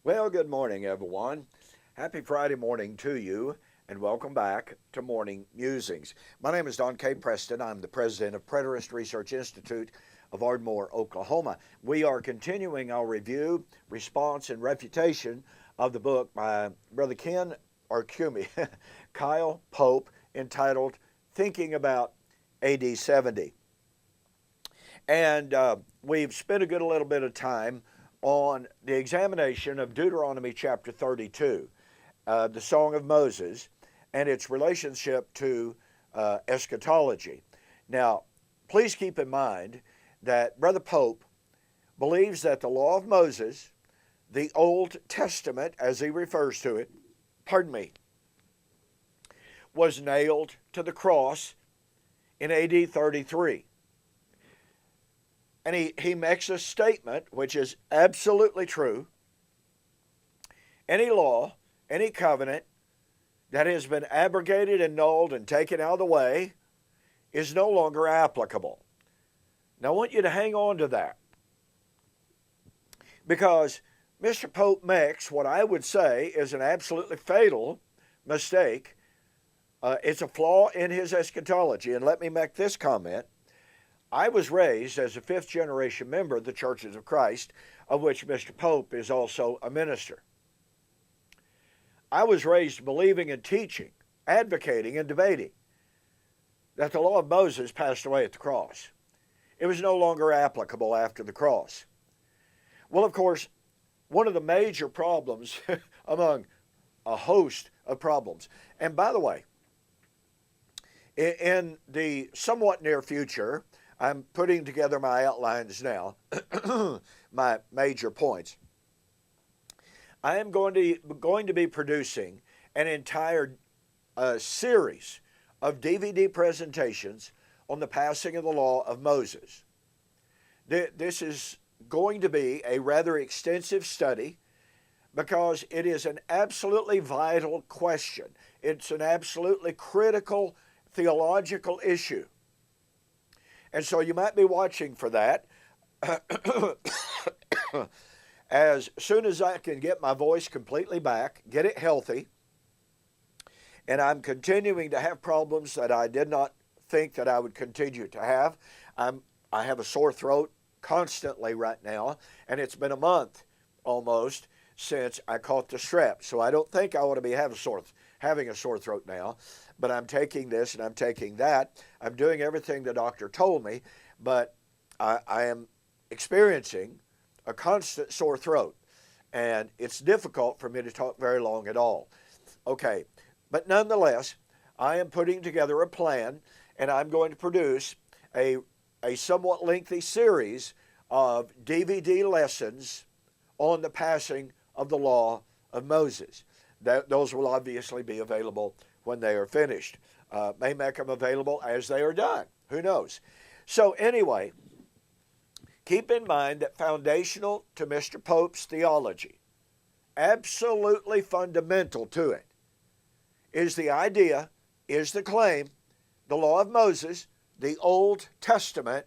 Well, good morning, everyone. Happy Friday morning to you, and welcome back to Morning Musings. My name is Don K. Preston. I'm the president of Preterist Research Institute of Ardmore, Oklahoma. We are continuing our review, response, and refutation of the book by Brother Kyle Pope, entitled Thinking About AD 70. And we've spent a good little bit of time on the examination of Deuteronomy chapter 32, the Song of Moses, and its relationship to eschatology. Now, please keep in mind that Brother Pope believes that the law of Moses, the Old Testament as he refers to it, was nailed to the cross in AD 33. And he makes a statement which is absolutely true. Any law, any covenant that has been abrogated, annulled, and taken out of the way is no longer applicable. Now, I want you to hang on to that, because Mr. Pope makes what I would say is an absolutely fatal mistake. It's a flaw in his eschatology. And let me make this comment. I was raised as a fifth-generation member of the Churches of Christ, of which Mr. Pope is also a minister. I was raised believing and teaching, advocating and debating that the law of Moses passed away at the cross. It was no longer applicable after the cross. Well, of course, one of the major problems among a host of problems, and by the way, in the somewhat near future, I'm putting together my outlines now, my major points. I am going to be producing an entire series of DVD presentations on the passing of the law of Moses. This is going to be a rather extensive study because it is an absolutely vital question. It's an absolutely critical theological issue. And so you might be watching for that. As soon as I can get my voice completely back, get it healthy, and I'm continuing to have problems that I did not think that I would continue to have. I have a sore throat constantly right now, and it's been a month almost since I caught the strep. So I don't think I want to be having a sore throat now, but I'm taking this and I'm taking that. I'm doing everything the doctor told me, but I am experiencing a constant sore throat, and it's difficult for me to talk very long at all. Okay, but nonetheless, I am putting together a plan, and I'm going to produce a somewhat lengthy series of DVD lessons on the passing of the law of Moses. Those will obviously be available when they are finished. May make them available as they are done. Who knows? So anyway, keep in mind that foundational to Mr. Pope's theology, absolutely fundamental to it, is the idea, is the claim, the law of Moses, the Old Testament,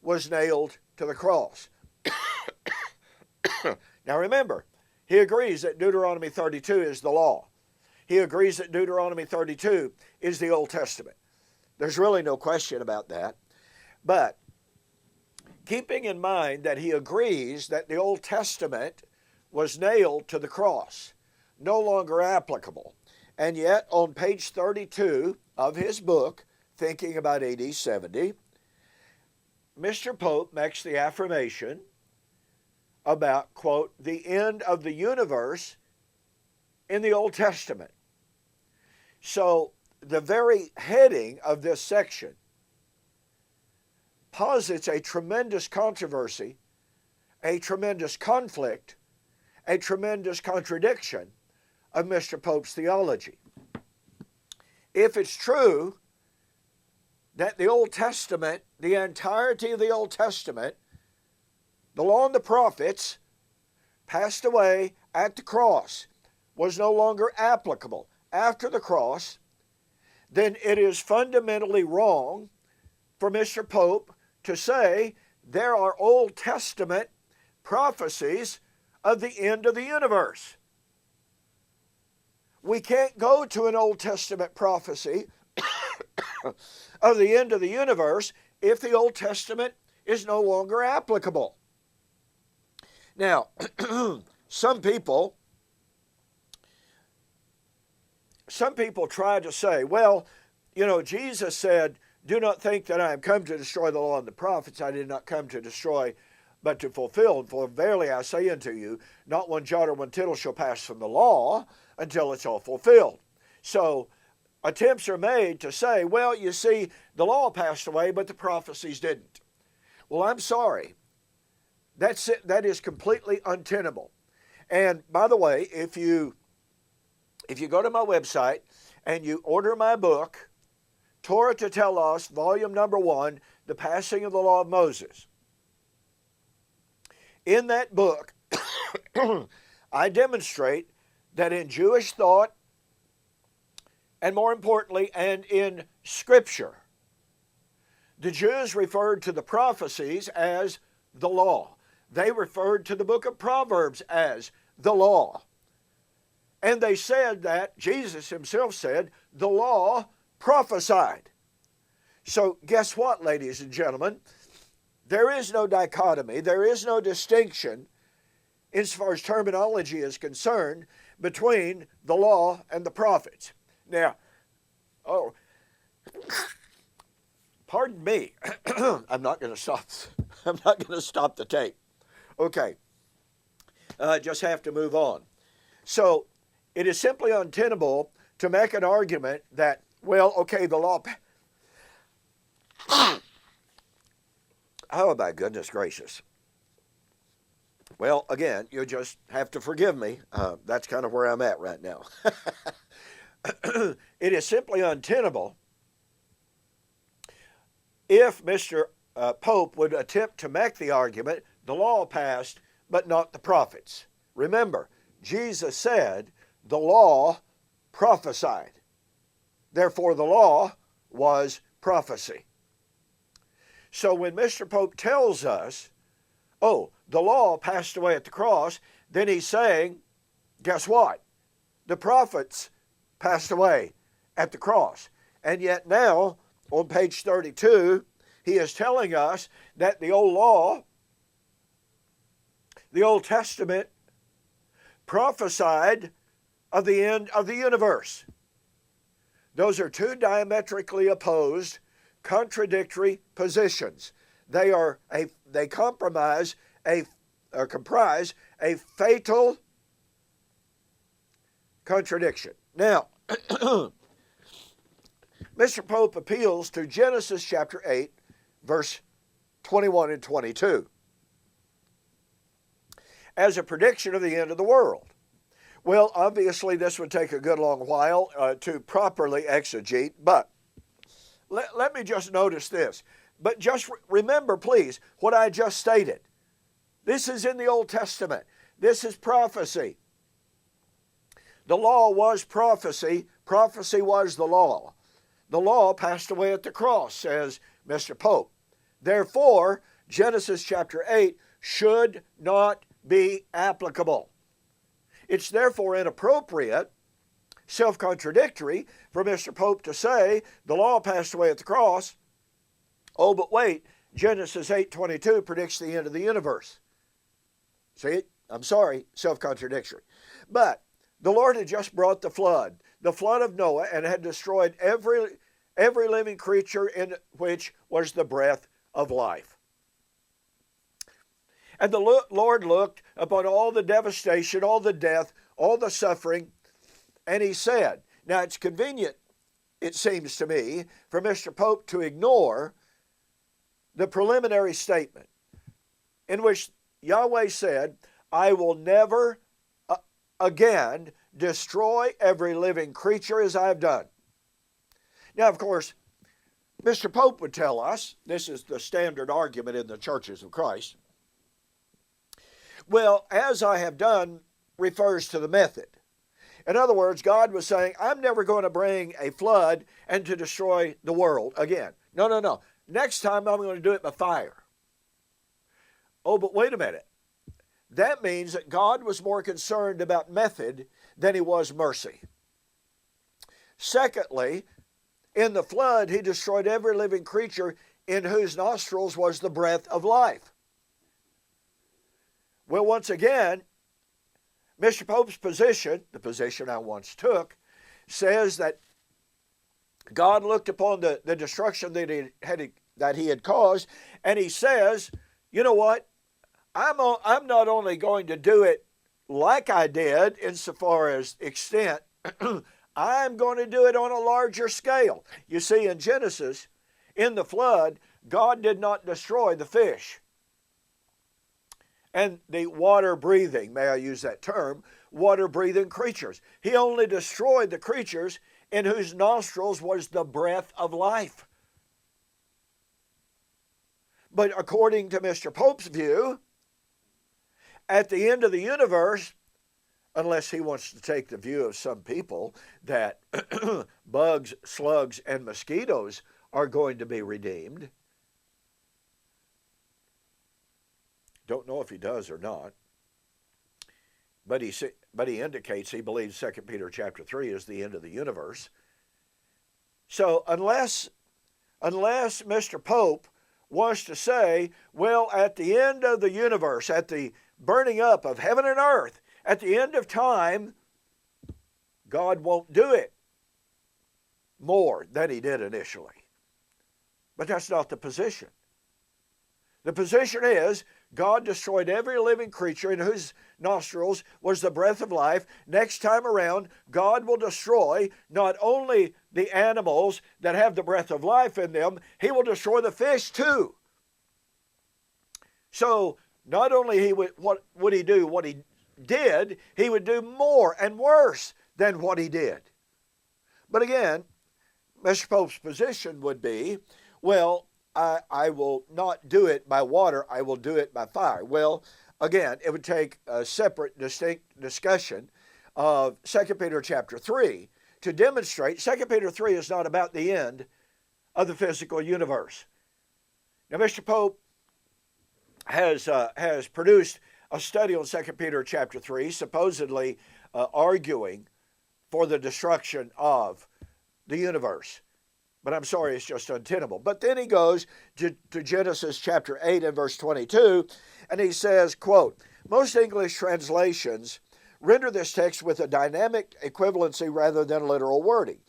was nailed to the cross. Now remember, he agrees that Deuteronomy 32 is the law. He agrees that Deuteronomy 32 is the Old Testament. There's really no question about that. But keeping in mind that he agrees that the Old Testament was nailed to the cross, no longer applicable, and yet on page 32 of his book, Thinking About AD 70, Mr. Pope makes the affirmation about, quote, the end of the universe in the Old Testament. So the very heading of this section posits a tremendous controversy, a tremendous conflict, a tremendous contradiction of Mr. Pope's theology. If it's true that the Old Testament, the entirety of the Old Testament, the law and the prophets, passed away at the cross, was no longer applicable after the cross, then it is fundamentally wrong for Mr. Pope to say there are Old Testament prophecies of the end of the universe. We can't go to an Old Testament prophecy of the end of the universe if the Old Testament is no longer applicable. Now, some people try to say, well, Jesus said, do not think that I am come to destroy the law and the prophets. I did not come to destroy, but to fulfill. For verily I say unto you, not one jot or one tittle shall pass from the law until it's all fulfilled. So attempts are made to say, well, you see, the law passed away, but the prophecies didn't. Well, I'm sorry. That's it. That is completely untenable. And by the way, if you go to my website and you order my book, Torah to Telos, volume number 1, The Passing of the Law of Moses. In that book, I demonstrate that in Jewish thought, and more importantly, and in Scripture, the Jews referred to the prophecies as the law. They referred to the book of Proverbs as the law. And they said that, Jesus himself said, the law prophesied. So guess what, ladies and gentlemen? There is no dichotomy, there is no distinction, as far as terminology is concerned, between the law and the prophets. Now, pardon me, I'm not going to stop the tape. Okay, just have to move on. So it is simply untenable to make an argument that, well, okay, the law. Oh, my goodness gracious. Well, again, you just have to forgive me. That's kind of where I'm at right now. It is simply untenable if Mr. Pope would attempt to make the argument, the law passed, but not the prophets. Remember, Jesus said the law prophesied. Therefore, the law was prophecy. So when Mr. Pope tells us, oh, the law passed away at the cross, then he's saying, guess what? The prophets passed away at the cross. And yet now, on page 32, he is telling us that the old law, the Old Testament, prophesied of the end of the universe. Those are two diametrically opposed, contradictory positions. They comprise a fatal contradiction. Now, Mr. Pope appeals to Genesis chapter 8, verse 21 and 22 as a prediction of the end of the world. Well, obviously this would take a good long while to properly exegete, but let me just notice this. But just remember, please, what I just stated. This is in the Old Testament. This is prophecy. The law was prophecy. Prophecy was the law. The law passed away at the cross, says Mr. Pope. Therefore, Genesis chapter 8 should not be applicable. It's therefore inappropriate, self-contradictory, for Mr. Pope to say the law passed away at the cross. Oh, but wait, Genesis 8:22 predicts the end of the universe. See, I'm sorry, self-contradictory. But the Lord had just brought the flood of Noah, and had destroyed every living creature in which was the breath of life. And the Lord looked upon all the devastation, all the death, all the suffering, and he said, now it's convenient, it seems to me, for Mr. Pope to ignore the preliminary statement in which Yahweh said, I will never again destroy every living creature as I have done. Now, of course, Mr. Pope would tell us, this is the standard argument in the churches of Christ, well, as I have done refers to the method. In other words, God was saying, I'm never going to bring a flood and to destroy the world again. No. Next time I'm going to do it by fire. Oh, but wait a minute. that means that God was more concerned about method than he was mercy. Secondly, in the flood, he destroyed every living creature in whose nostrils was the breath of life. Well, once again, Mr. Pope's position, the position I once took, says that God looked upon the destruction that he had caused, and he says, you know what? I'm not only going to do it like I did insofar as extent, I'm going to do it on a larger scale. You see, in Genesis, in the flood, God did not destroy the fish and the water-breathing, may I use that term, water-breathing creatures. He only destroyed the creatures in whose nostrils was the breath of life. But according to Mr. Pope's view, at the end of the universe, unless he wants to take the view of some people that bugs, slugs, and mosquitoes are going to be redeemed. Don't know if he does or not. But he indicates he believes 2 Peter chapter 3 is the end of the universe. So unless Mr. Pope wants to say, well, at the end of the universe, at the burning up of heaven and earth, at the end of time, God won't do it more than he did initially. But that's not the position. The position is God destroyed every living creature in whose nostrils was the breath of life. Next time around, God will destroy not only the animals that have the breath of life in them, he will destroy the fish too. So not only what would he do what he did, he would do more and worse than what he did. But again, Mr. Pope's position would be, well, I will not do it by water, I will do it by fire. Well, again, it would take a separate, distinct discussion of 2 Peter chapter 3 to demonstrate 2 Peter 3 is not about the end of the physical universe. Now, Mr. Pope has produced a study on 2 Peter chapter 3, supposedly arguing for the destruction of the universe. But I'm sorry, it's just untenable. But then he goes to Genesis chapter 8 and verse 22, and he says, quote, most English translations render this text with a dynamic equivalency rather than literal wording.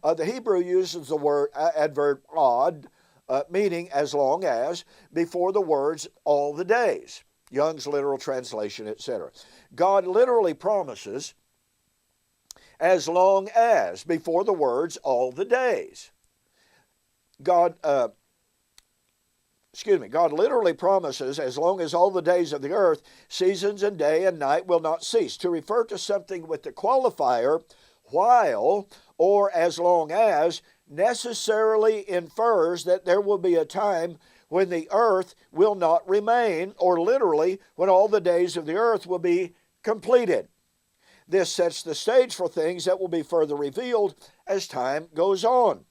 The Hebrew uses the word adverb ad, meaning as long as, before the words all the days. Young's literal translation, etc. God literally promises as long as, before the words all the days. God literally promises as long as all the days of the earth, seasons and day and night will not cease. To refer to something with the qualifier while or as long as necessarily infers that there will be a time when the earth will not remain, or literally when all the days of the earth will be completed. This sets the stage for things that will be further revealed as time goes on.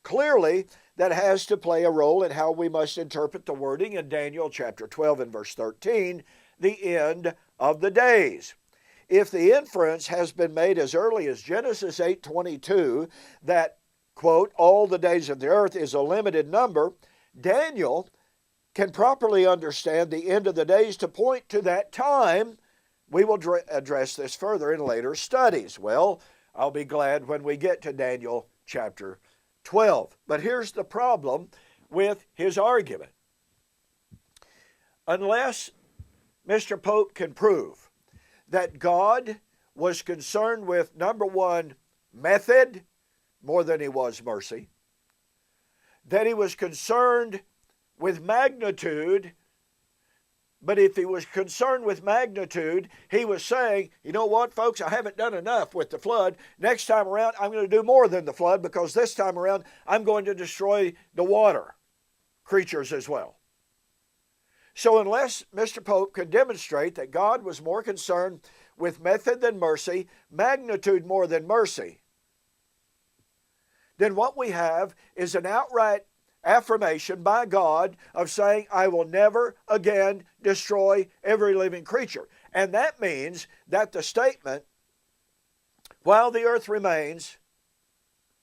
Clearly, that has to play a role in how we must interpret the wording in Daniel chapter 12 and verse 13, the end of the days. If the inference has been made as early as Genesis 8:22 that, quote, all the days of the earth is a limited number, Daniel can properly understand the end of the days to point to that time. We will address this further in later studies. Well, I'll be glad when we get to Daniel chapter 12. But here's the problem with his argument. Unless Mr. Pope can prove that God was concerned with, number one, method more than he was mercy, that he was concerned with magnitude, but if he was concerned with magnitude, he was saying, you know what, folks, I haven't done enough with the flood. Next time around, I'm going to do more than the flood, because this time around, I'm going to destroy the water creatures as well. So unless Mr. Pope can demonstrate that God was more concerned with method than mercy, magnitude more than mercy, then what we have is an outright affirmation by God of saying, I will never again destroy every living creature. And that means that the statement, while the earth remains,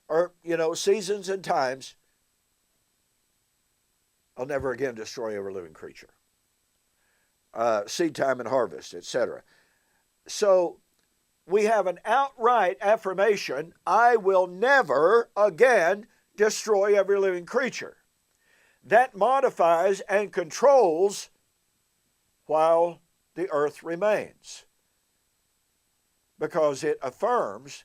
or, seasons and times, I'll never again destroy every living creature. Seed time and harvest, etc. So we have an outright affirmation, I will never again destroy every living creature. That modifies and controls while the earth remains, because it affirms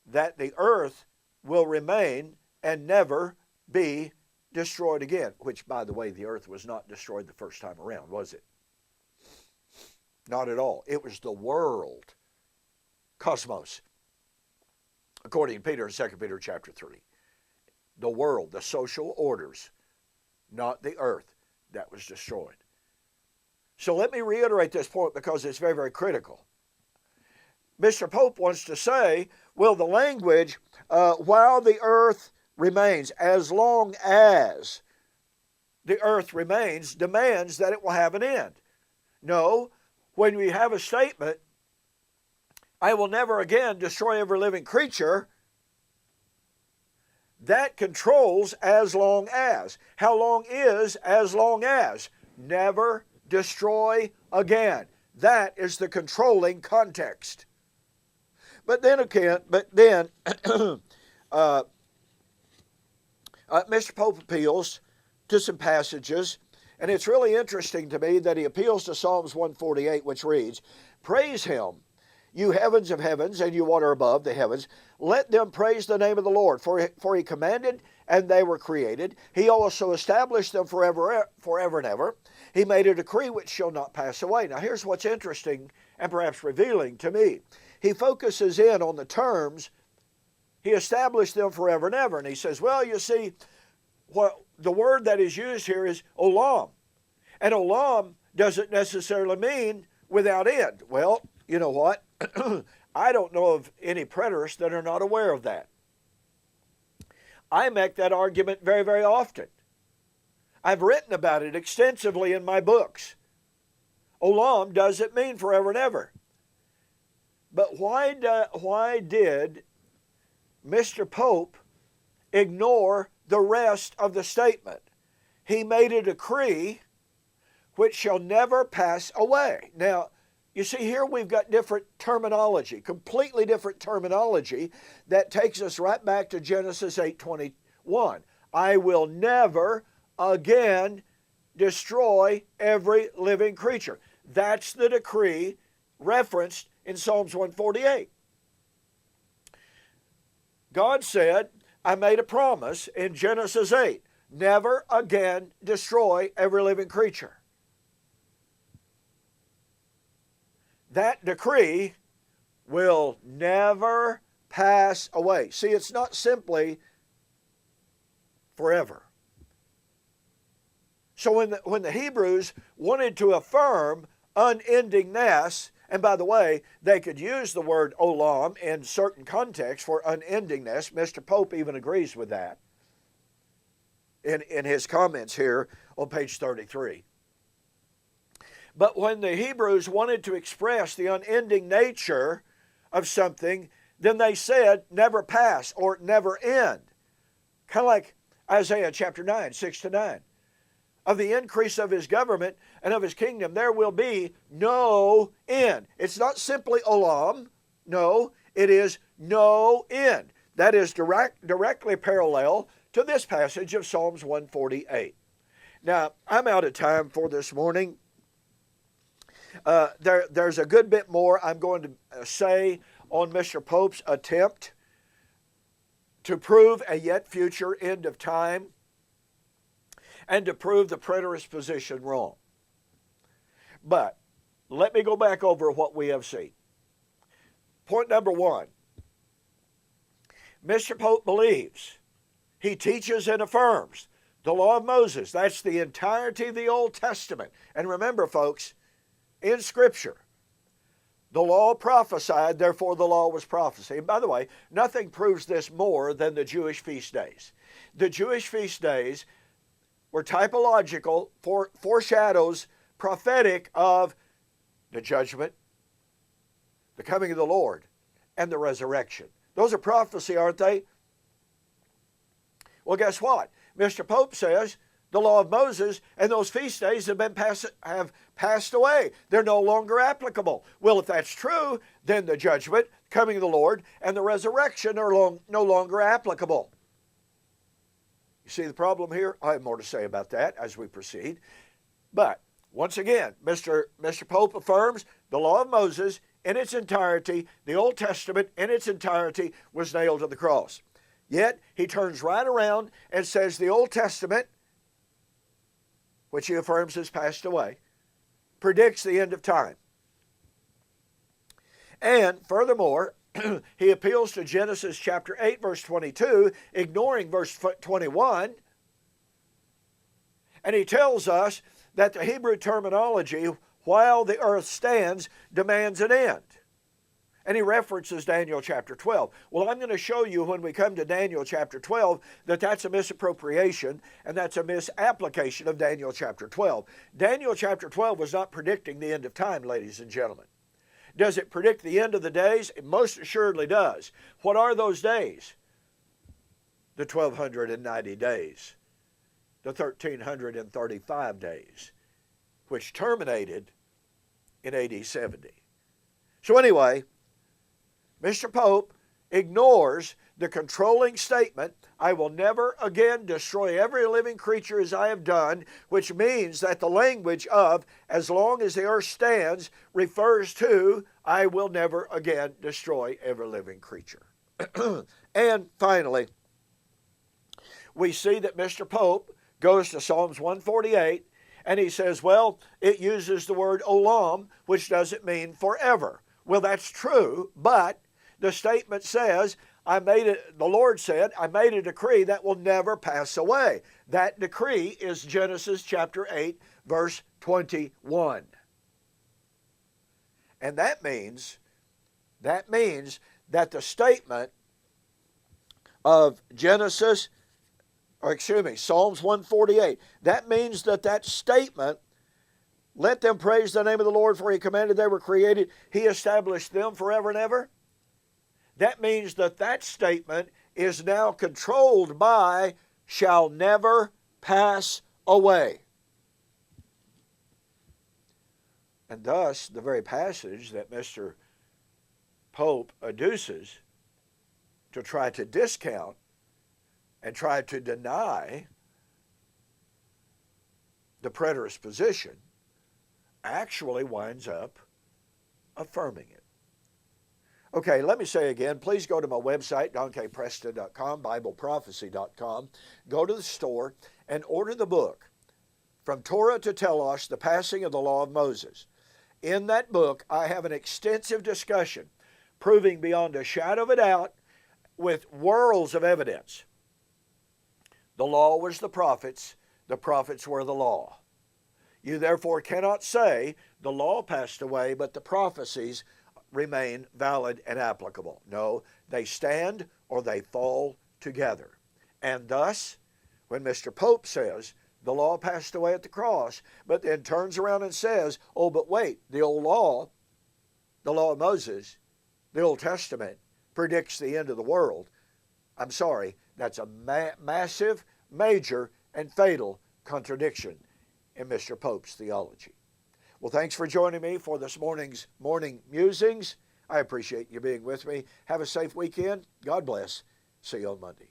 that the earth will remain and never be destroyed again, which, by the way, the earth was not destroyed the first time around, was it? Not at all. It was the world, cosmos, according to Peter in 2 Peter chapter 3. The world, the social orders, not the earth, that was destroyed. So let me reiterate this point because it's very, very critical. Mr. Pope wants to say, well, the language, while the earth remains, as long as the earth remains, demands that it will have an end. No, when we have a statement, I will never again destroy every living creature, that controls as long as. How long is as long as? Never destroy again. That is the controlling context. But then Mr. Pope appeals to some passages, and it's really interesting to me that he appeals to Psalms 148, which reads, Praise him, you heavens of heavens, and you water above the heavens. Let them praise the name of the Lord, for he commanded, and they were created. He also established them forever and ever. He made a decree which shall not pass away. Now here's what's interesting and perhaps revealing to me. He focuses in on the terms, he established them forever and ever. And he says, well, you see, what the word that is used here is olam. And olam doesn't necessarily mean without end. Well, you know what? I don't know of any preterists that are not aware of that. I make that argument very, very often. I've written about it extensively in my books. Olam doesn't mean forever and ever. But why did Mr. Pope ignore the rest of the statement? He made a decree which shall never pass away. Now, you see, here we've got different terminology, completely different terminology that takes us right back to Genesis 8:21. I will never again destroy every living creature. That's the decree referenced in Psalms 148. God said, I made a promise in Genesis 8, never again destroy every living creature. That decree will never pass away. See, it's not simply forever. So when the Hebrews wanted to affirm unendingness, and by the way, they could use the word olam in certain contexts for unendingness. Mr. Pope even agrees with that in his comments here on page 33. But when the Hebrews wanted to express the unending nature of something, then they said never pass or never end. Kind of like Isaiah chapter 9, 6-9. Of the increase of his government and of his kingdom, there will be no end. It's not simply olam. No, it is no end. That is directly parallel to this passage of Psalms 148. Now, I'm out of time for this morning. There's a good bit more I'm going to say on Mr. Pope's attempt to prove a yet future end of time and to prove the preterist position wrong. But let me go back over what we have seen. Point number one, Mr. Pope believes, he teaches and affirms the law of Moses. That's the entirety of the Old Testament. And remember, folks, in Scripture, the law prophesied, therefore the law was prophecy. And by the way, nothing proves this more than the Jewish feast days. The Jewish feast days were typological, foreshadows, prophetic of the judgment, the coming of the Lord, and the resurrection. Those are prophecy, aren't they? Well, guess what? Mr. Pope says the law of Moses and those feast days have passed away. They're no longer applicable. Well, if that's true, then the judgment, coming of the Lord, and the resurrection are no longer applicable. You see the problem here? I have more to say about that as we proceed. But once again, Mr. Pope affirms the law of Moses in its entirety, the Old Testament in its entirety, was nailed to the cross. Yet he turns right around and says the Old Testament, which he affirms has passed away, predicts the end of time. And furthermore, he appeals to Genesis chapter 8, verse 22, ignoring verse 21. And he tells us that the Hebrew terminology, while the earth stands, demands an end. And he references Daniel chapter 12. Well, I'm going to show you when we come to Daniel chapter 12 that that's a misappropriation and that's a misapplication of Daniel chapter 12. Daniel chapter 12 was not predicting the end of time, ladies and gentlemen. Does it predict the end of the days? It most assuredly does. What are those days? The 1,290 days. The 1,335 days, which terminated in AD 70. So anyway, Mr. Pope ignores the controlling statement, I will never again destroy every living creature as I have done, which means that the language of as long as the earth stands refers to I will never again destroy every living creature. And finally, we see that Mr. Pope goes to Psalms 148 and he says, well, it uses the word olam, which doesn't mean forever. Well, that's true, but the statement says, the Lord said, I made a decree that will never pass away. That decree is Genesis chapter 8, verse 21. And that means that the statement of Psalms 148, that means that statement, let them praise the name of the Lord, for he commanded they were created, he established them forever and ever. That means that statement is now controlled by shall never pass away. And thus, the very passage that Mr. Pope adduces to try to discount and try to deny the preterist position actually winds up affirming it. Okay, let me say again, please go to my website, donkpreston.com, bibleprophecy.com. Go to the store and order the book, From Torah to Telos, The Passing of the Law of Moses. In that book, I have an extensive discussion proving beyond a shadow of a doubt with worlds of evidence. The law was the prophets were the law. You therefore cannot say the law passed away, but the prophecies remain valid and applicable. No, they stand or they fall together. And thus, when Mr. Pope says the law passed away at the cross, but then turns around and says, oh, but wait, the old law, the law of Moses, the Old Testament predicts the end of the world, I'm sorry, that's a massive, major, and fatal contradiction in Mr. Pope's theology. Well, thanks for joining me for this morning's morning musings. I appreciate you being with me. Have a safe weekend. God bless. See you on Monday.